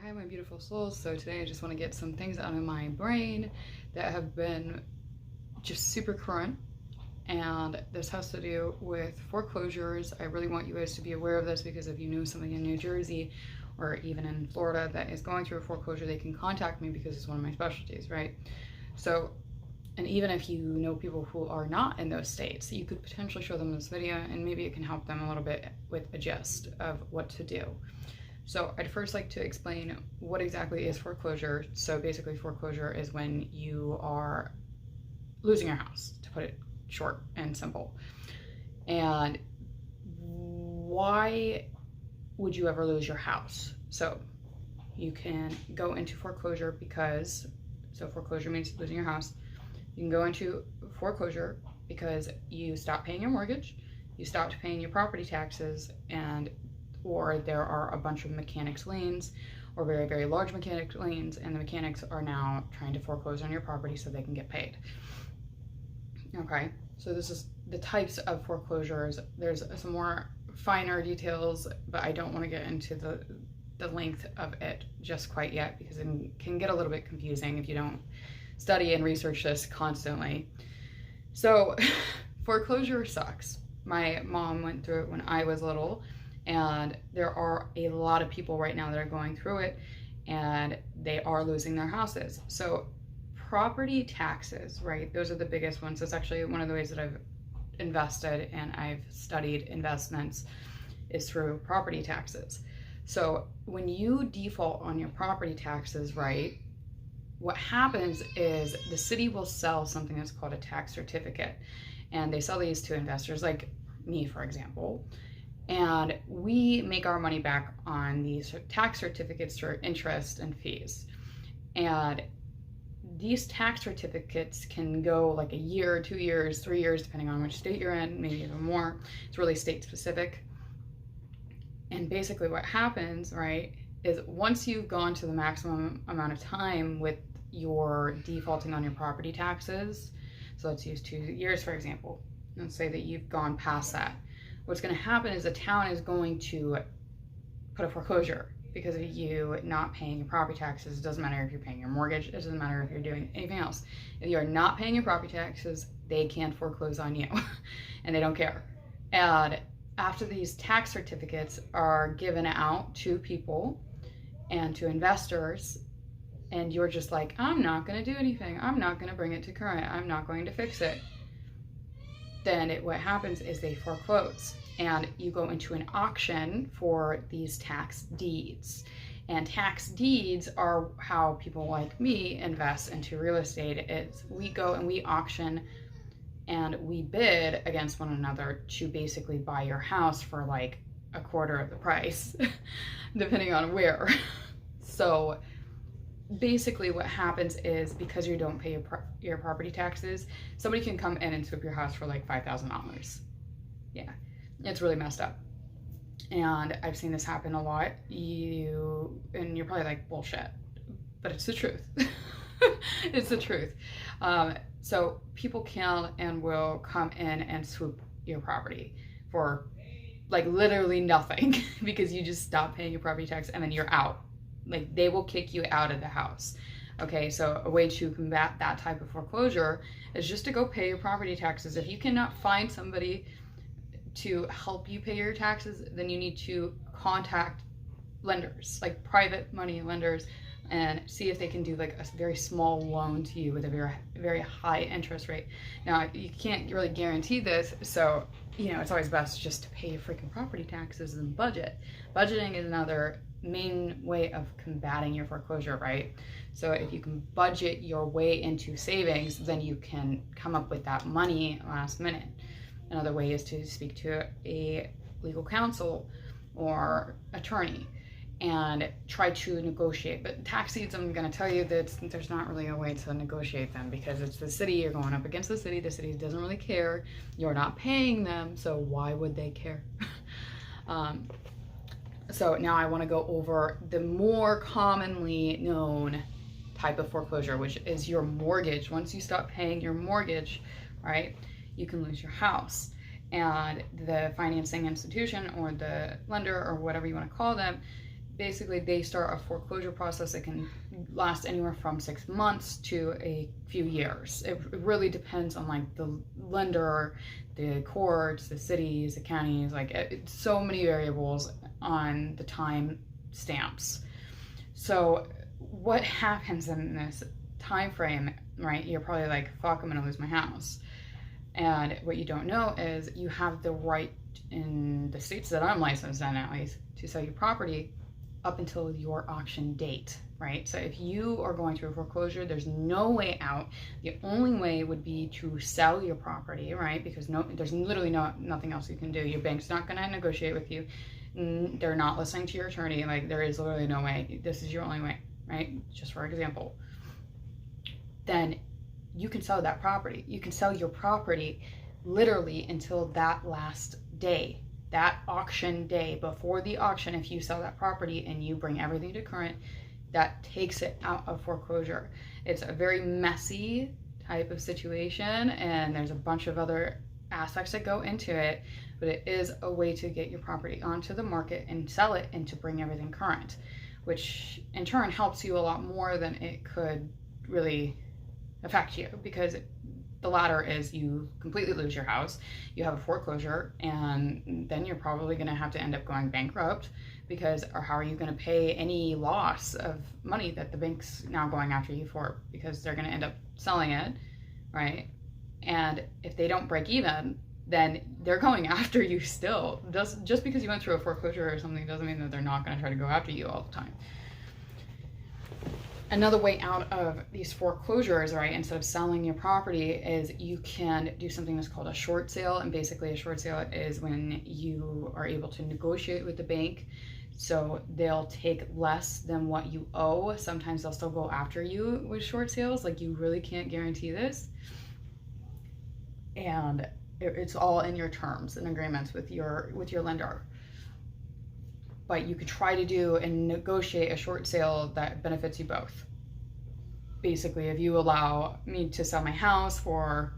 Hi my beautiful souls. So today I just want to get some things out of my brain that have been just super current, and this has to do with foreclosures. I really want you guys to be aware of this because if you know somebody in New Jersey or even in Florida that is going through a foreclosure, they can contact me because it's one of my specialties, right? So, and even if you know people who are not in those states, you could potentially show them this video and maybe it can help them a little bit with a gist of what to do. So I'd first like to explain what exactly is foreclosure. So basically foreclosure is when you are losing your house, to put it short and simple. And why would you ever lose your house? So you can go into foreclosure because, so foreclosure means losing your house. You can go into foreclosure because you stop paying your mortgage, you stopped paying your property taxes, or there are a bunch of mechanics liens or very, very large mechanics liens, and the mechanics are now trying to foreclose on your property so they can get paid. Okay, so this is the types of foreclosures. There's some more finer details, but I don't want to get into the length of it just quite yet because it can get a little bit confusing if you don't study and research this constantly. So foreclosure sucks. My mom went through it when I was little, and there are a lot of people right now that are going through it and they are losing their houses. So property taxes, right? Those are the biggest ones. That's actually one of the ways that I've invested and I've studied investments is through property taxes. So when you default on your property taxes, right, what happens is the city will sell something that's called a tax certificate, and they sell these to investors like me, for example. And we make our money back on these tax certificates through interest and fees. And these tax certificates can go like a year, 2 years, 3 years, depending on which state you're in, maybe even more. It's really state specific. And basically what happens, right, is once you've gone to the maximum amount of time with your defaulting on your property taxes, so let's use 2 years, for example. Let's say that you've gone past that. What's going to happen is the town is going to put a foreclosure because of you not paying your property taxes. It doesn't matter if you're paying your mortgage. It doesn't matter if you're doing anything else. If you're not paying your property taxes, they can foreclose on you and they don't care. And after these tax certificates are given out to people and to investors, and you're just like, I'm not going to do anything. I'm not going to bring it to current. I'm not going to fix it. Then what happens is they foreclose and you go into an auction for these tax deeds. And tax deeds are how people like me invest into real estate. We go and we auction and we bid against one another to basically buy your house for like a quarter of the price, depending on where. So basically what happens is because you don't pay your property taxes, somebody can come in and sweep your house for like $5,000. Yeah, it's really messed up. And I've seen this happen a lot. You're probably like, bullshit, but it's the truth. It's the truth. So people can and will come in and swoop your property for like literally nothing because you just stop paying your property tax and then you're out. Like they will kick you out of the house. Okay, so a way to combat that type of foreclosure is just to go pay your property taxes. If you cannot find somebody to help you pay your taxes, then you need to contact lenders, like private money lenders, and see if they can do like a very small loan to you with a very, very high interest rate. Now, you can't really guarantee this, so it's always best just to pay your freaking property taxes and budget. Budgeting is another main way of combating your foreclosure, right? So if you can budget your way into savings, then you can come up with that money last minute. Another way is to speak to a legal counsel or attorney and try to negotiate. But tax deeds, I'm going to tell you that there's not really a way to negotiate them because it's the city. You're going up against the city. The city doesn't really care. You're not paying them, so why would they care? So now I want to go over the more commonly known type of foreclosure, which is your mortgage. Once you stop paying your mortgage, right, you can lose your house. And the financing institution or the lender or whatever you want to call them basically they start a foreclosure process that can last anywhere from 6 months to a few years. It really depends on like the lender, the courts, the cities, the counties, like so many variables on the time stamps. So what happens in this time frame, right? You're probably like, fuck, I'm gonna lose my house. And what you don't know is you have the right in the states that I'm licensed in, at least, to sell your property up until your auction date, right? So if you are going through a foreclosure, there's no way out. The only way would be to sell your property, right? Because there's literally nothing else you can do. Your bank's not gonna negotiate with you. They're not listening to your attorney. Like, there is literally no way. This is your only way, right? Just for example. Then you can sell that property. You can sell your property literally until that last day, that auction day. Before the auction, if you sell that property and you bring everything to current, that takes it out of foreclosure. It's a very messy type of situation, and there's a bunch of other aspects that go into it, but it is a way to get your property onto the market and sell it and to bring everything current, which in turn helps you a lot more than it could really affect you, because the latter is you completely lose your house, you have a foreclosure, and then you're probably going to have to end up going bankrupt, because, or how are you going to pay any loss of money that the bank's now going after you for, because they're going to end up selling it, right? And if they don't break even, then they're going after you still. Just because you went through a foreclosure or something doesn't mean that they're not going to try to go after you all the time. Another way out of these foreclosures, right, instead of selling your property, is you can do something that's called a short sale. And basically a short sale is when you are able to negotiate with the bank. So they'll take less than what you owe. Sometimes they'll still go after you with short sales. Like, you really can't guarantee this. And it's all in your terms and agreements with your lender. But you could try to do and negotiate a short sale that benefits you both. Basically, if you allow me to sell my house for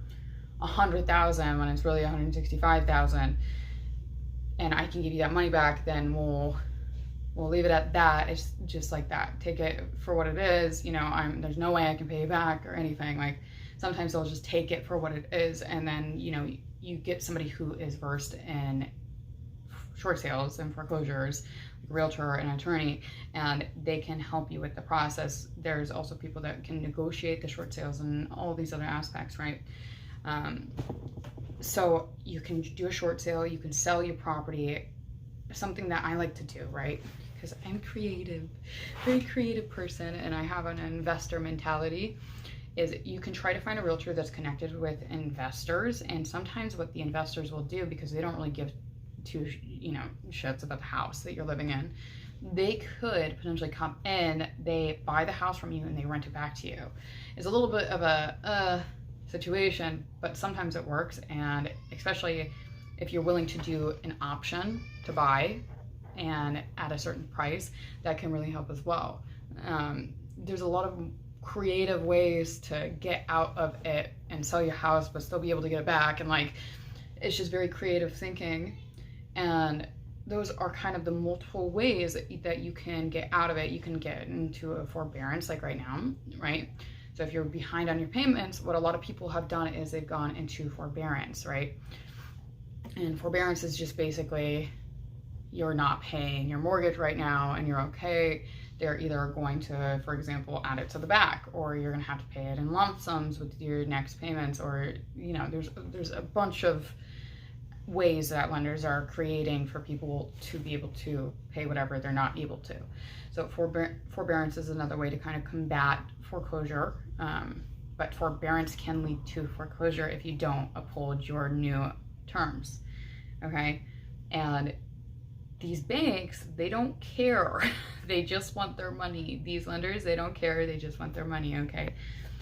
$100,000 when it's really $165,000, and I can give you that money back, then we'll leave it at that. It's just like that. Take it for what it is. You know, there's no way I can pay you back or anything. Like, sometimes they'll just take it for what it is, and then, you know, you get somebody who is versed in short sales and foreclosures, like a realtor and an attorney, and they can help you with the process. There's also people that can negotiate the short sales and all these other aspects, right? So you can do a short sale, you can sell your property, something that I like to do, right? Because I'm creative, very creative person, and I have an investor mentality. Is you can try to find a realtor that's connected with investors, and sometimes what the investors will do, because they don't really give two, you know, shits about the house that you're living in, they could potentially come in, they buy the house from you, and they rent it back to you. It's a little bit of a situation, but sometimes it works, and especially if you're willing to do an option to buy and at a certain price, that can really help as well. There's a lot of creative ways to get out of it and sell your house but still be able to get it back, and like, it's just very creative thinking. And those are kind of the multiple ways that you can get out of it. You can get into a forbearance, like right now, right? So if you're behind on your payments, what a lot of people have done is they've gone into forbearance, right? And forbearance is just basically, you're not paying your mortgage right now and you're okay. They're either going to, for example, add it to the back, or you're going to have to pay it in lump sums with your next payments, or, you know, there's a bunch of ways that lenders are creating for people to be able to pay whatever they're not able to. So forbearance is another way to kind of combat foreclosure, but forbearance can lead to foreclosure if you don't uphold your new terms, okay? And these banks, they don't care. They just want their money. These lenders, they don't care. They just want their money, okay?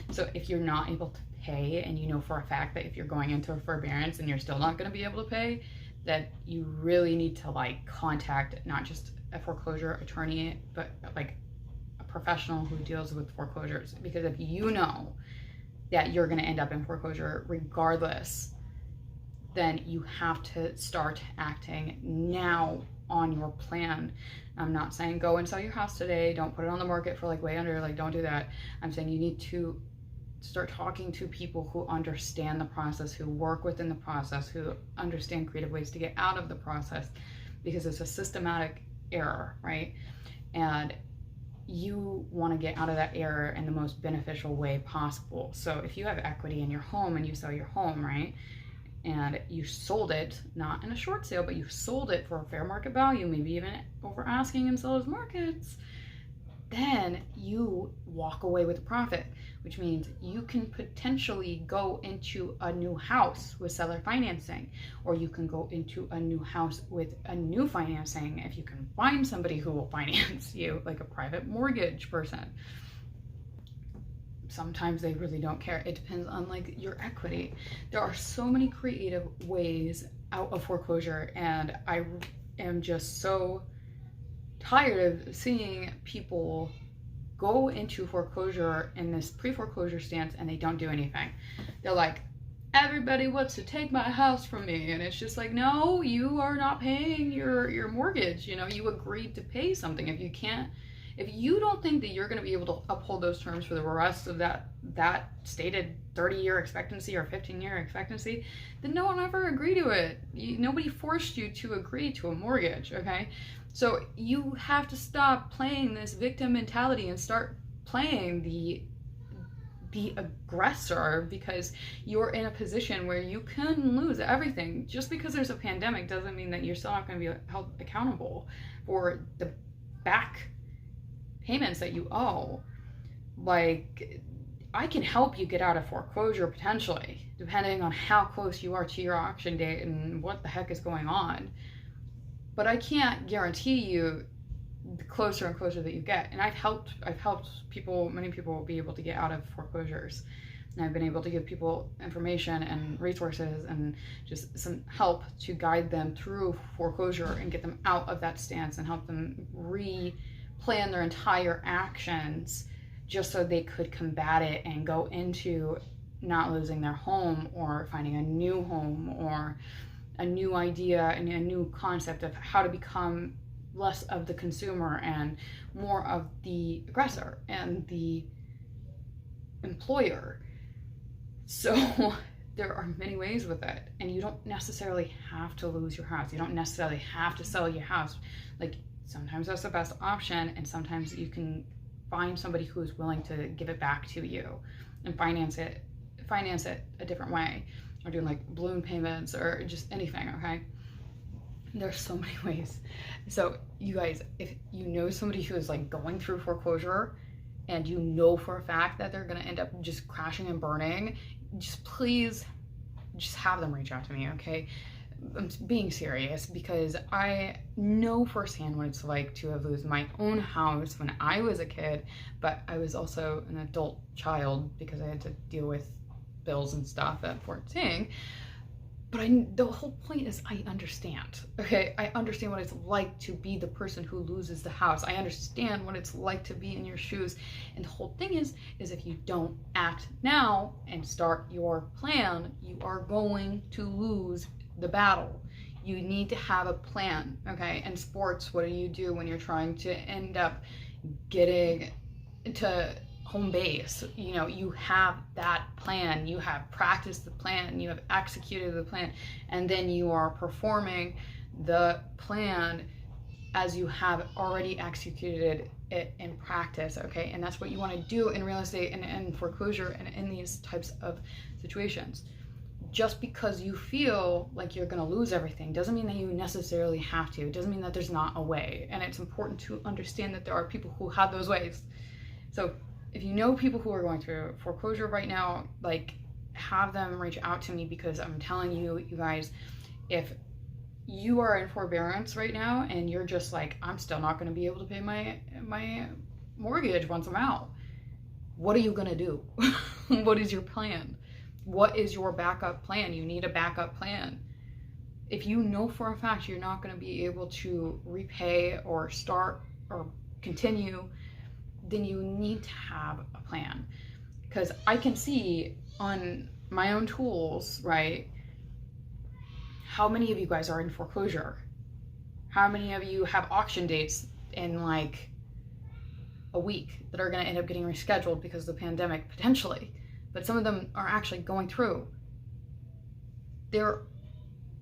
So if you're not able to pay, and you know for a fact that if you're going into a forbearance and you're still not going to be able to pay, that you really need to like contact not just a foreclosure attorney, but like a professional who deals with foreclosures. Because if you know that you're going to end up in foreclosure regardless, then you have to start acting now on your plan. I'm not saying go and sell your house today. Don't put it on the market for like way under, like don't do that. I'm saying you need to start talking to people who understand the process, who work within the process, who understand creative ways to get out of the process, because it's a systematic error, right? And you want to get out of that error in the most beneficial way possible. So if you have equity in your home and you sell your home, right, and you sold it, not in a short sale, but you sold it for a fair market value, maybe even over asking in sellers markets, then you walk away with a profit, which means you can potentially go into a new house with seller financing, or you can go into a new house with a new financing if you can find somebody who will finance you, like a private mortgage person. Sometimes they really don't care. It depends on like your equity. There are so many creative ways out of foreclosure, and I am just so tired of seeing people go into foreclosure in this pre-foreclosure stance and they don't do anything. They're like, everybody wants to take my house from me, and it's just like, no, you are not paying your mortgage. You know, you agreed to pay something. If you don't think that you're going to be able to uphold those terms for the rest of that stated 30-year expectancy or 15-year expectancy, then no one ever agreed to it. Nobody forced you to agree to a mortgage, okay? So you have to stop playing this victim mentality and start playing the aggressor, because you're in a position where you can lose everything. Just because there's a pandemic doesn't mean that you're still not going to be held accountable for the back payments that you owe. Like, I can help you get out of foreclosure potentially, depending on how close you are to your auction date and what the heck is going on. But I can't guarantee you the closer and closer that you get. And I've helped people, many people, be able to get out of foreclosures. And I've been able to give people information and resources and just some help to guide them through foreclosure and get them out of that stance and help them plan their entire actions just so they could combat it and go into not losing their home or finding a new home or a new idea and a new concept of how to become less of the consumer and more of the aggressor and the employer. So there are many ways with it, and you don't necessarily have to lose your house. You don't necessarily have to sell your house. Like, sometimes that's the best option, and sometimes you can find somebody who is willing to give it back to you and finance it a different way, or doing like balloon payments or just anything, okay? There's so many ways. So you guys, if you know somebody who is like going through foreclosure and you know for a fact that they're gonna end up just crashing and burning, just please just have them reach out to me, okay? I'm being serious, because I know firsthand what it's like to have lost my own house when I was a kid, but I was also an adult child because I had to deal with bills and stuff at 14. But the whole point is I understand, okay? I understand what it's like to be the person who loses the house. I understand what it's like to be in your shoes. And the whole thing is if you don't act now and start your plan, you are going to lose the battle. You need to have a plan, okay? In sports, what do you do when you're trying to end up getting to home base? You know, you have that plan, you have practiced the plan, you have executed the plan, and then you are performing the plan as you have already executed it in practice, okay? And that's what you want to do in real estate and in foreclosure and in these types of situations. Just because you feel like you're going to lose everything doesn't mean that you necessarily have to. It doesn't mean that there's not a way. And it's important to understand that there are people who have those ways. So if you know people who are going through foreclosure right now, like, have them reach out to me, because I'm telling you, you guys, if you are in forbearance right now and you're just like, I'm still not going to be able to pay my mortgage once I'm out, what are you going to do? What is your plan? What is your backup plan? You need a backup plan. If you know for a fact you're not going to be able to repay or start or continue, then you need to have a plan. Because I can see on my own tools, right, how many of you guys are in foreclosure? How many of you have auction dates in like a week that are going to end up getting rescheduled because of the pandemic, potentially? But some of them are actually going through. There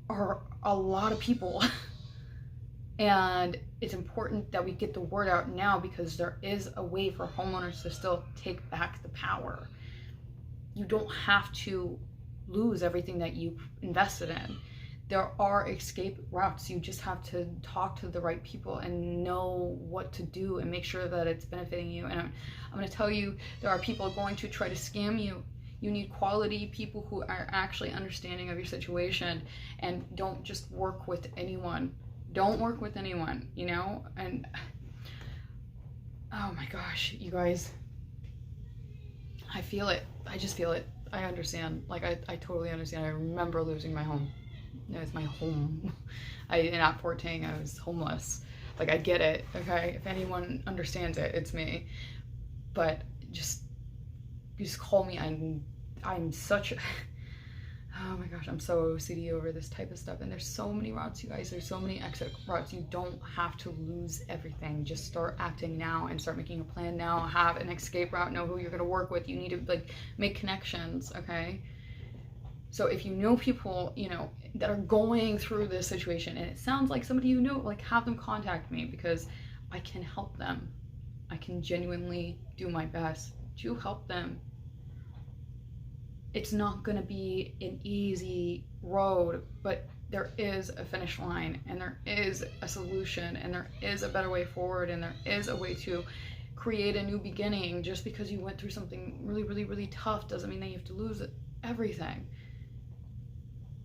are a lot of people and it's important that we get the word out now, because there is a way for homeowners to still take back the power. You don't have to lose everything that you invested in. There are escape routes. You just have to talk to the right people and know what to do and make sure that it's benefiting you. And I'm going to tell you, there are people going to try to scam you. You need quality people who are actually understanding of your situation, and don't just work with anyone. Don't work with anyone, you know? And oh my gosh, you guys, I feel it. I just feel it. I understand. Like, I totally understand. I remember losing my home. It was my home. At 14, I was homeless. Like, I get it, okay? If anyone understands it, it's me. But just call me. I'm such a, oh my gosh, I'm so OCD over this type of stuff. And there's so many routes, you guys. There's so many exit routes. You don't have to lose everything. Just start acting now and start making a plan now. Have an escape route. Know who you're going to work with. You need to, like, make connections, okay? So if you know people, you know, that are going through this situation, and it sounds like somebody you know, like, have them contact me, because I can help them. I can genuinely do my best to help them. It's not going to be an easy road, but there is a finish line, and there is a solution, and there is a better way forward, and there is a way to create a new beginning. Just because you went through something really, really, really tough doesn't mean that you have to lose everything.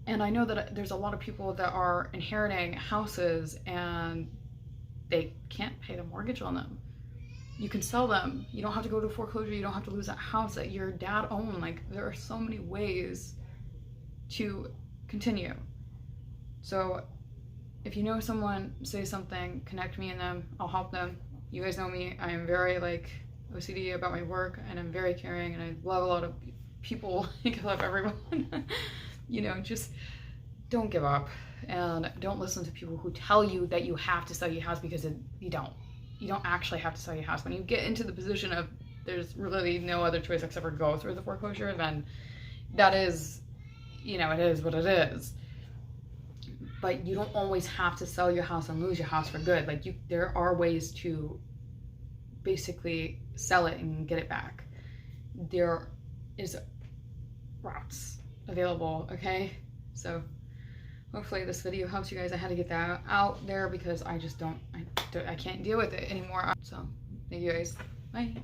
And I know that there's a lot of people that are inheriting houses and they can't pay the mortgage on them. You can sell them. You don't have to go to foreclosure. You don't have to lose that house that your dad owned. Like, there are so many ways to continue. So if you know someone, say something, connect me and them. I'll help them. You guys know me. I am very, like, OCD about my work, and I'm very caring, and I love a lot of people. I love everyone. You know, just don't give up, and don't listen to people who tell you that you have to sell your house, because you don't. You don't actually have to sell your house. When you get into the position of there's really no other choice except for go through the foreclosure, then that is, you know, it is what it is. But you don't always have to sell your house and lose your house for good. Like, there are ways to basically sell it and get it back. There is routes available, okay? So hopefully this video helps you guys. I had to get that out there because I just I can't deal with it anymore. So thank you guys. Bye.